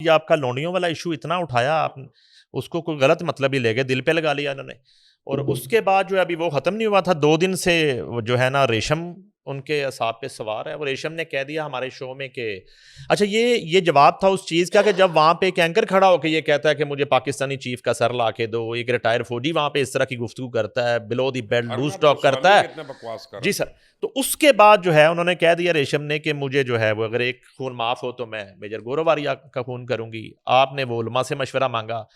ये आपका लोनियों वाला इशू इतना उठाया आप, उसको कोई गलत मतलब ही ले गए, दिल पे लगा लिया उन्होंने। और उसके बाद जो है अभी वो खत्म नहीं हुआ था, 2 दिन से वो जो है ना रेशम उनके असाब पे सवार है। और रेशम ने कह दिया हमारे शो में कि अच्छा, ये जवाब था उस चीज का कि जब वहां पे एक एंकर खड़ा होकर ये कहता है कि मुझे पाकिस्तानी चीफ का सर ला के दो, एक रिटायर्ड फौजी वहां पे इस तरह की गुफ्तगू करता है, बिलो दी बेल्ट हारून लूज आपको टॉक सवाल करता नहीं है। कितने बकवास कर जी रहा सर। था। तो उसके बाद जो है उन्होंने कह दिया रेशम ने कि मुझे जो है वो अगर एक खून माफ हो तो मैं मेजर गौरव वारिया का खून करूंगी। आपने वो उलमा से मशवरा मांगा।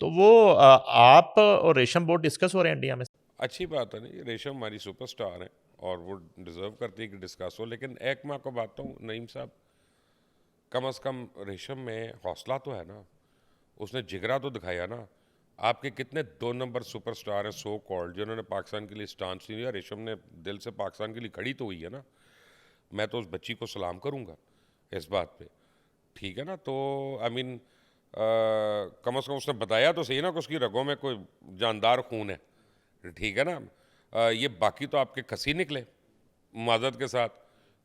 तो वो आप और रेशम बोर्ड डिस्कस हो रहे हैं इंडिया में। अच्छी बात है नहीं, रेशम हमारी सुपरस्टार है और वो डिजर्व करती है कि डिस्कस हो। लेकिन एक मैं आपको बात हूँ नईम साहब, कम अज़ कम रेशम में हौसला तो है ना, उसने जिगरा तो दिखाया ना। आपके कितने 2 नंबर सुपरस्टार हैं सो कॉल्ड जिन्होंने पाकिस्तान के लिए स्टांस नहीं लिया, रेशम ने दिल से पाकिस्तान के लिए खड़ी तो हुई है ना। मैं तो उस बच्ची को सलाम करूँगा इस बात पे, ठीक है ना। तो आई मीन कम अज़ कम उसने बताया तो सही ना कि उसकी रगों में कोई जानदार खून है, ठीक है ना। ये बाकी तो आपके खसी निकले माजत के साथ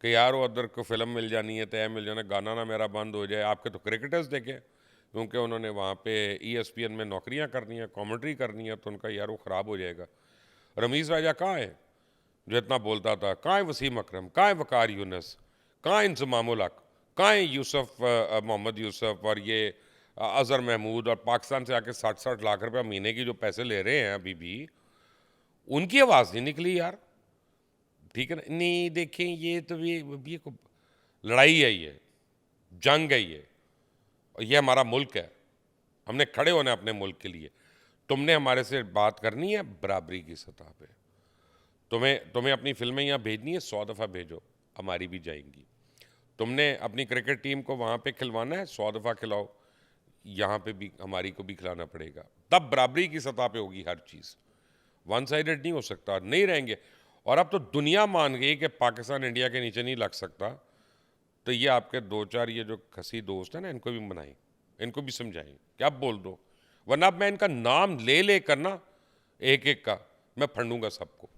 कि यार वो अदर को फिल्म मिल जानी है, तय मिल जाना, गाना ना मेरा बंद हो जाए। आपके तो क्रिकेटर्स देखे, क्योंकि उन्होंने वहाँ पे ESPN में नौकरियाँ करनी है, कमेंट्री करनी है, तो उनका यार वो ख़राब हो जाएगा। रमीज़ राजा कहाँ है जो इतना बोलता था? कहाँ है वसीम अकरम? कहाँ है वकार यूनस? कहाँ है इंजमामुल हक? कहाँ है यूसुफ मोहम्मद यूसुफ और ये अज़हर महमूद? और पाकिस्तान से आके 60-60 लाख रुपया महीने की जो पैसे ले रहे हैं अभी भी, उनकी आवाज़ नहीं निकली यार, ठीक है ना। नहीं देखें, ये तो ये लड़ाई है, ये जंग है, ये हमारा मुल्क है, हमने खड़े होना है अपने मुल्क के लिए। तुमने हमारे से बात करनी है बराबरी की सतह पे, तुम्हें तुम्हें अपनी फिल्में यहाँ भेजनी है, 100 दफ़ा भेजो, हमारी भी जाएंगी। तुमने अपनी क्रिकेट टीम को वहाँ पे खिलवाना है, 100 दफ़ा खिलाओ, यहाँ पे भी हमारी को भी खिलाना पड़ेगा। तब बराबरी की सतह पे होगी हर चीज़, वन साइडेड नहीं हो सकता, नहीं रहेंगे। और अब तो दुनिया मान गई कि पाकिस्तान इंडिया के नीचे नहीं लग सकता। तो ये आपके 2-4 ये जो खसी दोस्त हैं ना, इनको भी मनाएं, इनको भी समझाएं कि आप बोल दो, वरना अब मैं इनका नाम ले ले करना एक एक का मैं फंडूंगा सबको।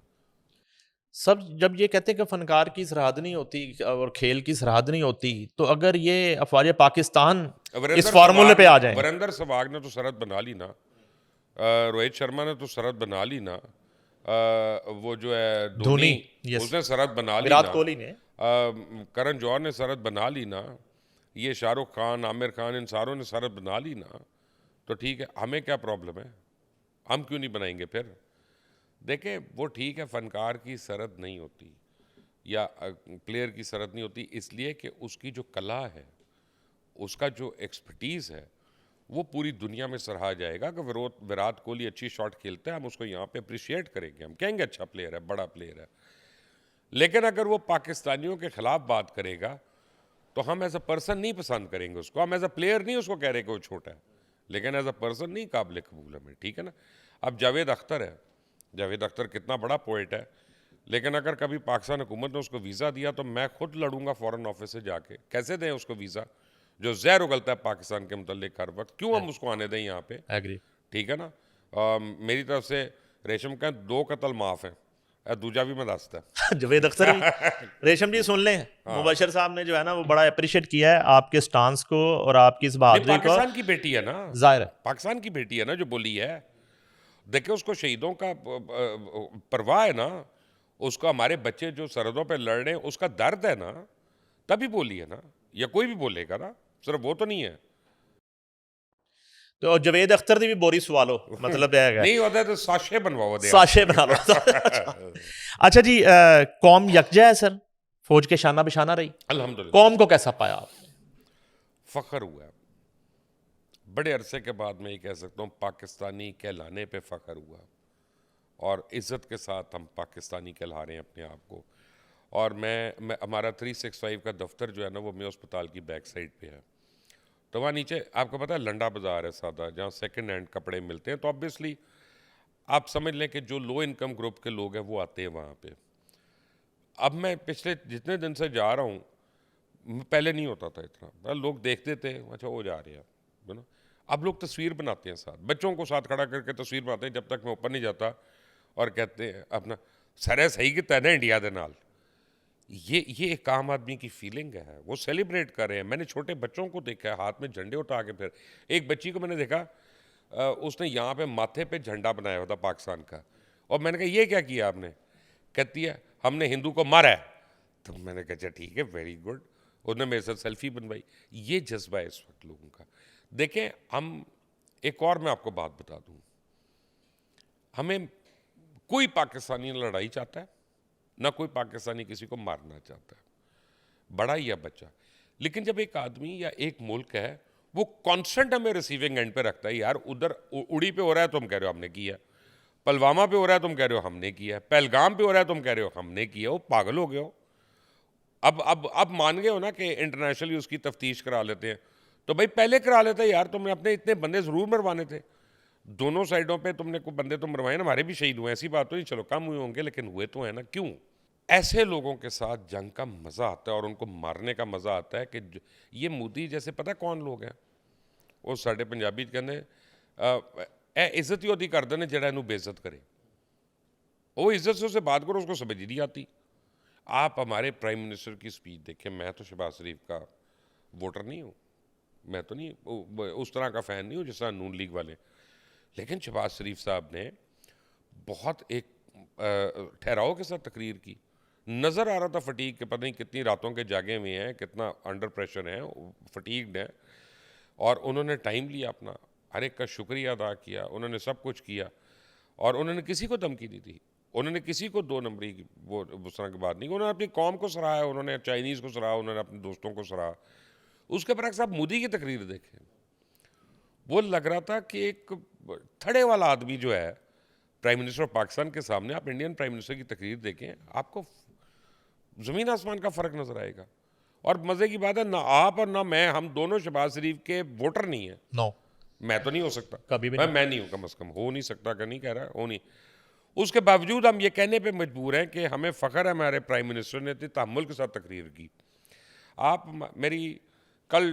सब जब ये कहते हैं कि फनकार की सरहद नहीं होती और खेल की सरहद नहीं होती, तो अगर ये अफवाज पाकिस्तान इस फार्मूले पे आ जाएं। वीरेंद्र सहवाग ने तो सरहद बना ली ना, रोहित शर्मा ने तो सरहद बना ली ना, वो जो है धोनी, धोनी, यस, उसने सरहद बना ली विराट ना, कोहली ने। करण जौहर ने सरहद बना ली ना, ये शाहरुख खान, आमिर खान, इन सारों ने सरहद बना ली ना। तो ठीक है, हमें क्या प्रॉब्लम है, हम क्यों नहीं बनाएंगे फिर? देखें, वो ठीक है, फनकार की सरहद नहीं होती या प्लेयर की सरहद नहीं होती, इसलिए कि उसकी जो कला है, उसका जो एक्सपर्टीज़ है, वो पूरी दुनिया में सराहा जाएगा कि विराट कोहली अच्छी शॉट खेलता है, हम उसको यहाँ पे अप्रिशिएट करेंगे, हम कहेंगे अच्छा प्लेयर है, बड़ा प्लेयर है। लेकिन अगर वो पाकिस्तानियों के खिलाफ बात करेगा तो हम एज अ पर्सन नहीं पसंद करेंगे उसको, हम एज अ प्लेयर नहीं उसको कह रहे कि वो छोटा है, लेकिन एज अ पर्सन नहीं काबिल कबूल हमें, ठीक है ना। अब जावेद अख्तर है, जावेद अख्तर कितना बड़ा पोइट है, लेकिन अगर कभी पाकिस्तान हुकूमत ने उसको वीज़ा दिया तो मैं खुद लड़ूंगा फ़ॉरेन ऑफिस से जाके, कैसे दें उसको वीज़ा जो जहर उगलता है पाकिस्तान के मुतल्लिक हर वक्त, क्यों हम उसको आने दें यहाँ पे, एग्री। ठीक है ना। मेरी तरफ से रेशम का 2 कत्ल माफ़ है, दूजा भी मैं दसता जवेद अख्तर भी। रेशम जी सुन लें, हाँ। मुबशर साहब ने जो है ना वो बड़ा अप्रिशिएट किया है आपके स्टांस को और आपकी इस नहीं, बहादुरी को। पाकिस्तान की बेटी है ना, जाहिर है। पाकिस्तान की बेटी है ना जो बोली है। देखिए, उसको शहीदों का परवाह है ना, उसको हमारे बच्चे जो सरहदों पे लड़ रहे हैं उसका दर्द है ना, तभी बोली है ना, या कोई भी बोलेगा ना, सिर्फ वो तो नहीं है। तो जवेद अख्तर दी भी बोरी सवालो, मतलब है नहीं होता है तो साशे बनवाओ दे आप। साशे बना लो। अच्छा। अच्छा जी, कौम यकजा है सर, फौज के शाना बिशाना रही। अल्हम्दुलिल्लाह, कौम को कैसा पाया आपने? फख्र हुआ है। बड़े अरसे के बाद मैं ये कह सकता हूँ पाकिस्तानी कहलाने पे फख्र हुआ, और इज़्ज़त के साथ हम पाकिस्तानी कहला रहे हैं अपने आप को। और मैं हमारा 365 का दफ्तर जो है ना वो मेरे अस्पताल की बैक साइड पे है। तो वहाँ नीचे आपको पता है लंडा बाज़ार है सादा, जहाँ सेकंड हैंड कपड़े मिलते हैं। तो ऑब्वियसली आप समझ लें कि जो लो इनकम ग्रुप के लोग हैं वो आते हैं वहाँ पे। अब मैं पिछले जितने दिन से जा रहा हूँ, पहले नहीं होता था इतना, लोग देखते थे अच्छा वो जा रहे हैं, है ना। अब लोग तस्वीर बनाते हैं, साथ बच्चों को साथ खड़ा करके तस्वीर बनाते हैं, जब तक मैं ऊपर नहीं जाता, और कहते हैं अपना सरे सही कि तैने इंडिया दे नाल। ये एक आम आदमी की फीलिंग है, वो सेलिब्रेट कर रहे हैं। मैंने छोटे बच्चों को देखा है हाथ में झंडे उठा के, फिर एक बच्ची को मैंने देखा उसने यहाँ पे माथे पे झंडा बनाया हुआ था पाकिस्तान का, और मैंने कहा ये क्या किया आपने? कहती है हमने हिंदू को मारा है। तो मैंने कहा अच्छा ठीक है, वेरी गुड। उसने मेरे साथ सेल्फी बनवाई। ये जज्बा है इस वक्त लोगों का। देखें, हम एक और मैं आपको बात बता दूं, हमें कोई पाकिस्तानी ना लड़ाई चाहता है, ना कोई पाकिस्तानी किसी को मारना चाहता है, बड़ा या बच्चा। लेकिन जब एक आदमी या एक मुल्क है वो कांस्टेंट हमें रिसीविंग एंड पे रखता है, यार उधर उड़ी पे हो रहा है तुम कह रहे हो हमने किया, पुलवामा पे हो रहा है तुम कह रहे हो हमने किया, पहलगाम पे हो रहा है तुम कह रहे हो हमने किया, वो पागल हो गए हो। अब मान गए हो ना कि इंटरनेशनली उसकी तफ्तीश करा लेते हैं, तो भाई पहले करा लेते यार, तुमने अपने इतने बंदे जरूर मरवाने थे। दोनों साइडों पे तुमने कोई बंदे तो मरवाए ना, हमारे भी शहीद हुए, ऐसी बात तो नहीं, चलो कम हुए होंगे लेकिन हुए तो है ना। क्यों? ऐसे लोगों के साथ जंग का मजा आता है और उनको मारने का मजा आता है कि ये मोदी जैसे, पता कौन लोग हैं? वो साढ़े पंजाबी कहते ए इज्जत ही होती कर देने जरा इनू बेइज्जत करे। वो इज्जत से उससे बात करो, उसको समझ ही नहीं आती। आप हमारे प्राइम मिनिस्टर की स्पीच देखें, मैं तो शहबाज शरीफ का वोटर नहीं हूँ, मैं तो नहीं उस तरह का फ़ैन नहीं हूँ जिस तरह नून लीग वाले, लेकिन शहबाज शरीफ साहब ने बहुत एक ठहराव के साथ तकरीर की। नज़र आ रहा था फटीक के, पता नहीं कितनी रातों के जागे हुए हैं, कितना अंडर प्रेशर हैं, फटीक्ड हैं, और उन्होंने टाइम लिया अपना, हर एक का शुक्रिया अदा किया, उन्होंने सब कुछ किया, और उन्होंने किसी को धमकी दी थी, उन्होंने किसी को दो नंबरी की वो उस तरह की बात नहीं, उन्होंने अपनी कौम को सराहा, उन्होंने चाइनीज़ को सराहा, उन्होंने अपने दोस्तों को सराहा। उसके बरक्स आप मोदी की तकरीर देखें, वो लग रहा था कि एक थड़े वाला आदमी जो है प्राइम मिनिस्टर ऑफ पाकिस्तान के सामने। आप इंडियन प्राइम मिनिस्टर की तकरीर देखें, आपको ज़मीन आसमान का फ़र्क नज़र आएगा। और मज़े की बात है, ना आप और ना मैं, हम दोनों शहबाज शरीफ के वोटर नहीं हैं। नो, मैं तो नहीं हो सकता, कभी भी मैं नहीं हूँ, कम अज़ कम हो नहीं सकता, का नहीं कह रहा, हो नहीं। उसके बावजूद हम ये कहने पे मजबूर हैं कि हमें फ़ख्र है हमारे प्राइम मिनिस्टर ने इतनी तहम्मुल के साथ तकरीर की। आप मेरी कल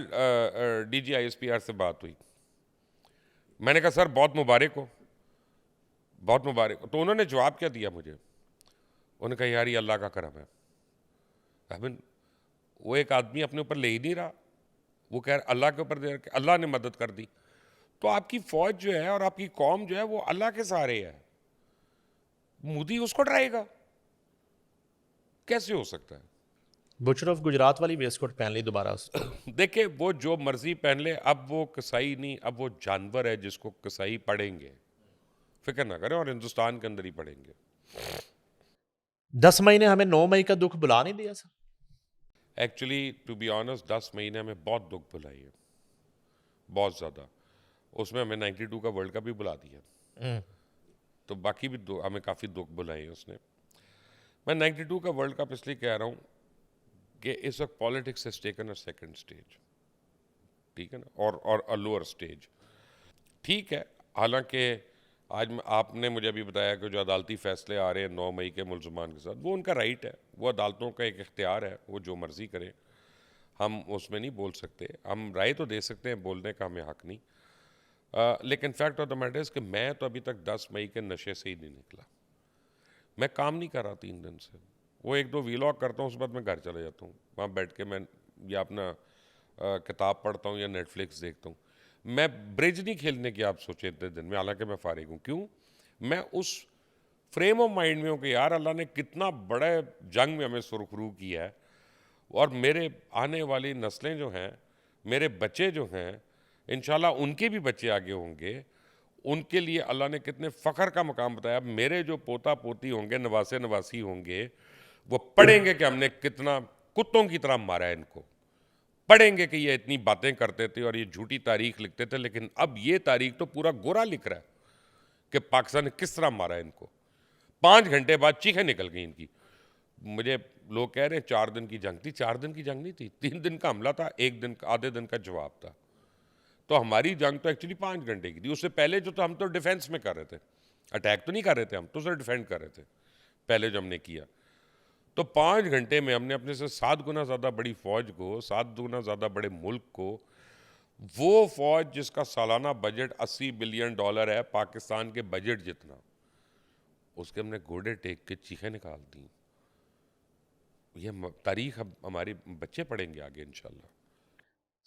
DGISPR से बात हुई, मैंने कहा सर बहुत मुबारक हो, बहुत मुबारक हो। तो उन्होंने जवाब क्या दिया मुझे? उन्होंने कहा यार ये अल्लाह का करम है। आई मीन, वो एक आदमी अपने ऊपर ले ही नहीं रहा, वो कह रहा अल्लाह के ऊपर दे, अल्लाह ने मदद कर दी। तो आपकी फौज जो है और आपकी कौम जो है वो अल्लाह के सहारे है, मोदी उसको डराएगा? कैसे हो सकता है? बुचर ऑफ गुजरात वाली वेस्टकोट पहन ली दोबारा उसको। देखिए, वो जो मर्जी पहन ले, अब वो कसाई नहीं, अब वो जानवर है जिसको कसाई पढ़ेंगे, फिक्र ना करें, और हिंदुस्तान के अंदर ही पढ़ेंगे। 10 महीने हमें 9 मई का दुख बुला नहीं दिया sir. Actually to be honest 10 महीने में बहुत दुख बुलाई है, बहुत ज़्यादा। उसमें हमें 92 का वर्ल्ड कप भी बुला दिया, तो बाकी भी हमें काफ़ी दुख बुलाए हैं उसने। मैं 92 का वर्ल्ड कप इसलिए कह रहा हूँ कि इस वक्त politics has taken a second stage, ठीक है ना, और अ लोअर स्टेज। ठीक है, हालांकि आज आपने मुझे अभी बताया कि जो अदालती फैसले आ रहे हैं 9 मई के मुलजमान के साथ, वो उनका राइट है, वो अदालतों का एक इख्तियार है, वो जो मर्जी करें, हम उसमें नहीं बोल सकते। हम राय तो दे सकते हैं, बोलने का हमें हक नहीं। लेकिन fact of the matter is कि मैं तो अभी तक 10 मई के नशे से ही नहीं निकला। मैं काम नहीं कर रहा 3 दिन से, वो 1-2 वीलॉग करता हूँ, उसके बाद मैं घर चले जाता हूँ, वहाँ बैठ के मैं या अपना किताब पढ़ता हूँ या नेटफ्लिक्स देखता हूँ। मैं ब्रिज नहीं खेलने की आप सोचे इतने दिन में, हालांकि मैं फारिग हूँ। क्यों? मैं उस फ्रेम ऑफ माइंड में हूँ कि यार अल्लाह ने कितना बड़ा जंग में हमें सुरखरू किया है, और मेरे आने वाली नस्लें जो हैं, मेरे बच्चे जो हैं, इंशाल्लाह उनके भी बच्चे आगे होंगे, उनके लिए अल्लाह ने कितने फ़ख्र का मकाम बताया। मेरे जो पोता पोती होंगे, नवासे नवासी होंगे, वो पढ़ेंगे कि हमने कितना कुत्तों की तरह मारा है इनको, पढ़ेंगे कि ये इतनी बातें करते थे और ये झूठी तारीख लिखते थे, लेकिन अब ये तारीख तो पूरा गोरा लिख रहा है कि पाकिस्तान ने किस तरह मारा है इनको। 5 घंटे बाद चीखें निकल गई इनकी। मुझे लोग कह रहे हैं 4 दिन की जंग थी, 4 दिन की जंग नहीं थी, 3 दिन का हमला था, 1 दिन आधे दिन का जवाब था। तो हमारी जंग तो एक्चुअली 5 घंटे की थी। उससे पहले जो तो हम तो डिफेंस में कर रहे थे, अटैक तो नहीं कर रहे थे, हम तो सिर्फ डिफेंड कर रहे थे पहले जो हमने किया। तो 5 घंटे में हमने अपने से 7 गुना ज़्यादा बड़ी फौज को, 7 गुना ज़्यादा बड़े मुल्क को, वो फौज जिसका सालाना बजट $80 बिलियन है, पाकिस्तान के बजट जितना, उसके हमने घोड़े टेक के चीखें निकाल दी। ये तारीख अब हमारे बच्चे पढ़ेंगे आगे इंशाल्लाह।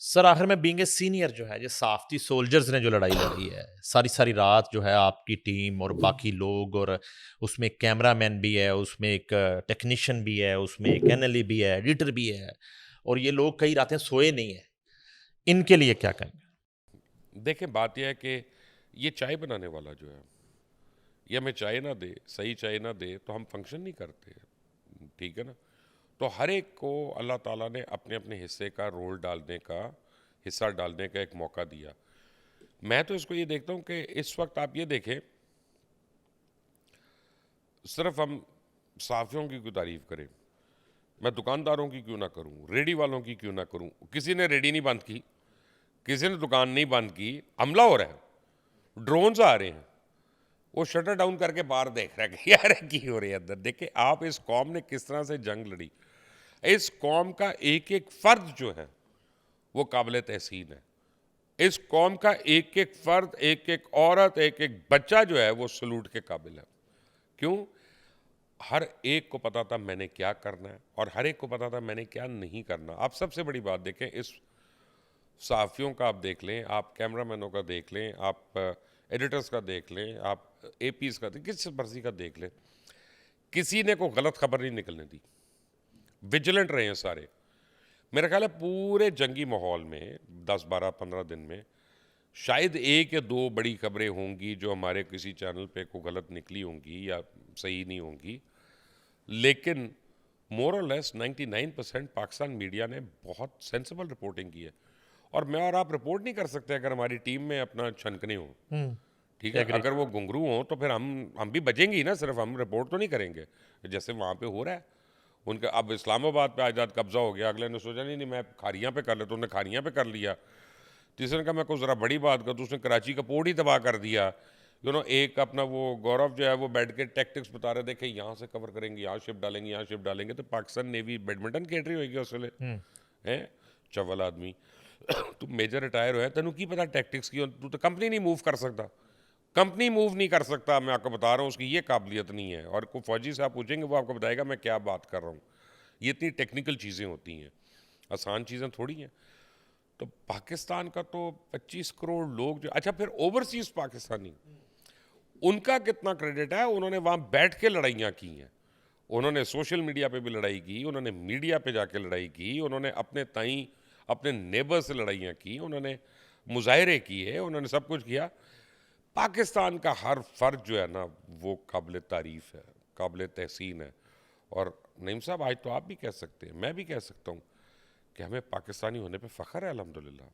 सर आखिर में बीइंग ए सीनियर जो है, ये साफ्ती सोल्जर्स ने जो लड़ाई लड़ी है, सारी सारी रात जो है आपकी टीम और बाकी लोग, और उसमें एक कैमरामैन भी है, उसमें एक टेक्नीशियन भी है, उसमें एक एनएलई भी है, एडिटर भी है, और ये लोग कई रातें सोए नहीं है, इनके लिए क्या कहेंगे? देखें, बात यह है कि ये चाय बनाने वाला जो है, ये हमें चाय ना दे, सही चाय ना दे तो हम फंक्शन नहीं करते, ठीक है ना। तो हर एक को अल्लाह ताला ने अपने अपने हिस्से का रोल डालने का, हिस्सा डालने का एक मौका दिया। मैं तो इसको ये देखता हूँ कि इस वक्त आप ये देखें, सिर्फ हम साफियों की क्यों तारीफ करें, मैं दुकानदारों की क्यों ना करूं, रेडी वालों की क्यों ना करूं। किसी ने रेडी नहीं बंद की, किसी ने दुकान नहीं बंद की, हमला हो रहा है, ड्रोन्स आ रहे हैं, वो शटर डाउन करके बाहर देख रहा है कि यार की हो रही है अंदर। देखिए आप इस कौम ने किस तरह से जंग लड़ी, इस कौम का एक एक फर्द जो है वो काबिल तहसीन है, इस कौम का एक एक फर्द, एक एक औरत, एक एक बच्चा जो है वो सलूट के काबिल है। क्यों? हर एक को पता था मैंने क्या करना है और हर एक को पता था मैंने क्या नहीं करना। आप सबसे बड़ी बात देखें, इस सहाफ़ियों का आप देख लें, आप कैमरामैनों का देख लें, आप एडिटर्स का देख लें, आप एपीज़ का किस मर्जी का देख लें, किसी ने कोई गलत खबर नहीं निकलने दी, विजिलेंट रहे हैं सारे। मेरा ख्याल है पूरे जंगी माहौल में 10, 12, 15 दिन में शायद एक या दो बड़ी खबरें होंगी जो हमारे किसी चैनल पे को गलत निकली होंगी या सही नहीं होंगी, लेकिन मोर और लेस 99% पाकिस्तान मीडिया ने बहुत सेंसिबल रिपोर्टिंग की है। और मैं और आप रिपोर्ट नहीं कर सकते अगर हमारी टीम में अपना छनकने हो, ठीक है। एग्री। अगर वो घुंघरू हो तो फिर हम भी बचेंगे ही ना, सिर्फ हम रिपोर्ट तो नहीं करेंगे जैसे वहाँ पे हो रहा है। उनका अब इस्लामाबाद पे आज़ाद कब्जा हो गया, अगले ने सोचा नहीं नहीं मैं खारियाँ पे कर लेता, उन्होंने खारियाँ पे कर लिया। तीसरे ने कहा मैं कोई ज़रा बड़ी बात कर, तो उसने कराची का पोर्ट ही तबाह कर दिया। एक अपना वो गौरव जो है वो बैठ के टैक्टिक्स बता रहे थे कि यहाँ से कवर करेंगे, यहाँ शिप डालेंगे, यहाँ शिप डालेंगे, तो पाकिस्तान नेवी बैडमिंटन खेल रही होगी उसले हैं, चवल आदमी। तू मेजर रिटायर हो, तेनू की पता टैक्टिक्स की, तू तो कंपनी नहीं मूव कर सकता, कंपनी मूव नहीं कर सकता। मैं आपको बता रहा हूँ उसकी ये काबिलियत नहीं है। और कोई फौजी से आप पूछेंगे वो आपको बताएगा मैं क्या बात कर रहा हूँ। ये इतनी टेक्निकल चीज़ें होती हैं, आसान चीज़ें थोड़ी हैं। तो पाकिस्तान का तो 25 करोड़ लोग जो, अच्छा फिर ओवरसीज पाकिस्तानी, उनका कितना क्रेडिट है? उन्होंने वहाँ बैठ के लड़ाइयाँ की हैं, उन्होंने सोशल मीडिया पे भी लड़ाई की, उन्होंने मीडिया पे जाके लड़ाई की, उन्होंने अपने ताई अपने नेबर से लड़ाइयाँ की, उन्होंने मुजाहरे किए, उन्होंने सब कुछ किया। पाकिस्तान का हर फर्द जो है ना वो काबिल तारीफ़ है, काबिल तहसीन है। और नईम साहब आज तो आप भी कह सकते हैं, मैं भी कह सकता हूँ कि हमें पाकिस्तानी होने पे फ़ख्र है अल्हम्दुलिल्लाह।